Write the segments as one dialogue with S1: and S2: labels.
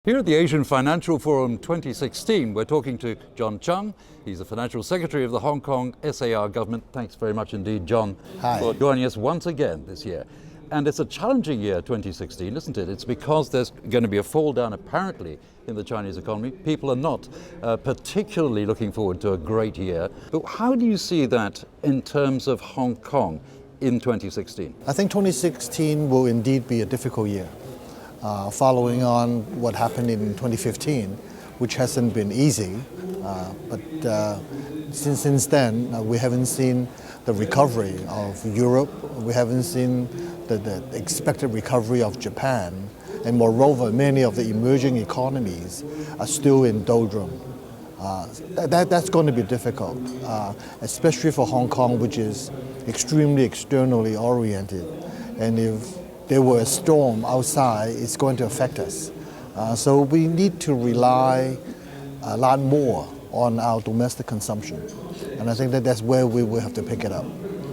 S1: Here at the Asian Financial Forum 2016, we're talking to John Tsang. He's the Financial Secretary of the Hong Kong SAR government. Thanks very much indeed, John, for joining us once again this year. And it's a challenging year, 2016, isn't it? It's because there's going to be a fall down, apparently, in the Chinese economy. People are not particularly looking forward to a great year. But how do you see that in terms of Hong Kong in 2016?
S2: I think 2016 will indeed be a difficult year. Following on what happened in 2015, which hasn't been easy, but since then we haven't seen the recovery of Europe, we haven't seen the expected recovery of Japan, and moreover many of the emerging economies are still in doldrums. That's going to be difficult, especially for Hong Kong, which is extremely externally oriented, and if there were a storm outside, it's going to affect us. So we need to rely a lot more on our domestic consumption. And I think that's where we will have to pick it up.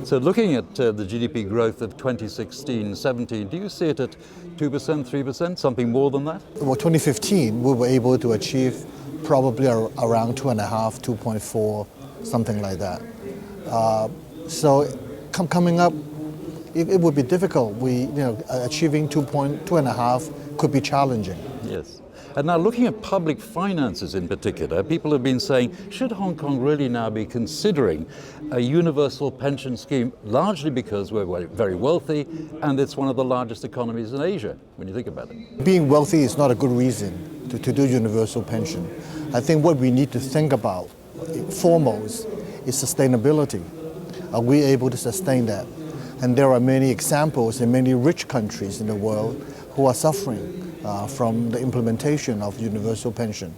S1: So looking at the GDP growth of 2016-17, do you see it at 2%, 3%, something more than that?
S2: Well, 2015, we were able to achieve probably around 2.5, 2.4, something like that. So coming up, it would be difficult. Achieving 2.5 could be challenging.
S1: Yes. And now looking at public finances in particular, people have been saying, should Hong Kong really now be considering a universal pension scheme, largely because we're very wealthy and it's one of the largest economies in Asia, when you think about it?
S2: Being wealthy is not a good reason to do universal pension. I think what we need to think about foremost is sustainability. Are we able to sustain that? And there are many examples in many rich countries in the world who are suffering from the implementation of universal pension.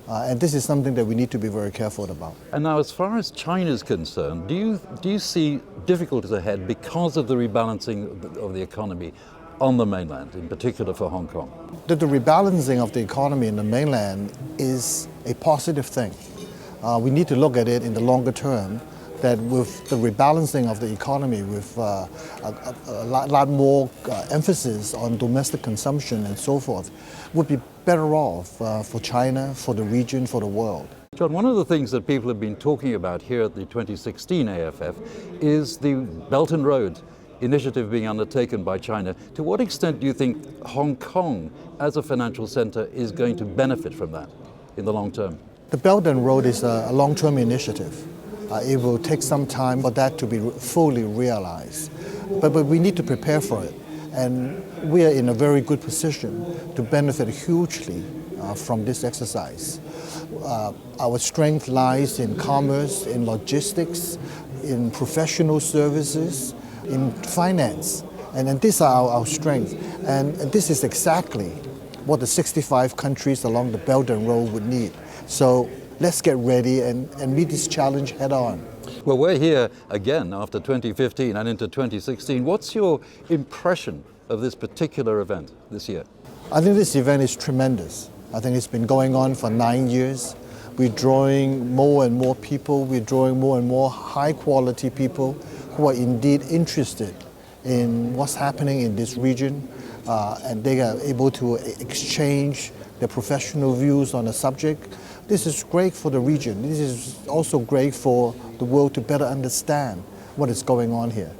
S2: And this is something that we need to be very careful about.
S1: And now, as far as China is concerned, do you see difficulties ahead because of the rebalancing of the economy on the mainland, in particular for Hong Kong?
S2: The rebalancing of the economy in the mainland is a positive thing. We need to look at it in the longer term, that with the rebalancing of the economy, with a lot more emphasis on domestic consumption and so forth, would be better off for China, for the region, for the world.
S1: John, one of the things that people have been talking about here at the 2016 AFF is the Belden Road initiative being undertaken by China. To what extent do you think Hong Kong, as a financial center, is going to benefit from that in the long term?
S2: The Belden Road is a long-term initiative. It will take some time for that to be fully realized. But we need to prepare for it. And we are in a very good position to benefit hugely from this exercise. Our strength lies in commerce, in logistics, in professional services, in finance. And these are our strengths. And this is exactly what the 65 countries along the Belden Road would need. So let's get ready and meet this challenge head on.
S1: Well, we're here again after 2015 and into 2016. What's your impression of this particular event this year?
S2: I think this event is tremendous. I think it's been going on for 9 years. We're drawing more and more people. We're drawing more and more high-quality people who are indeed interested in what's happening in this region, and they are able to exchange their professional views on the subject. This is great for the region. This is also great for the world to better understand what is going on here.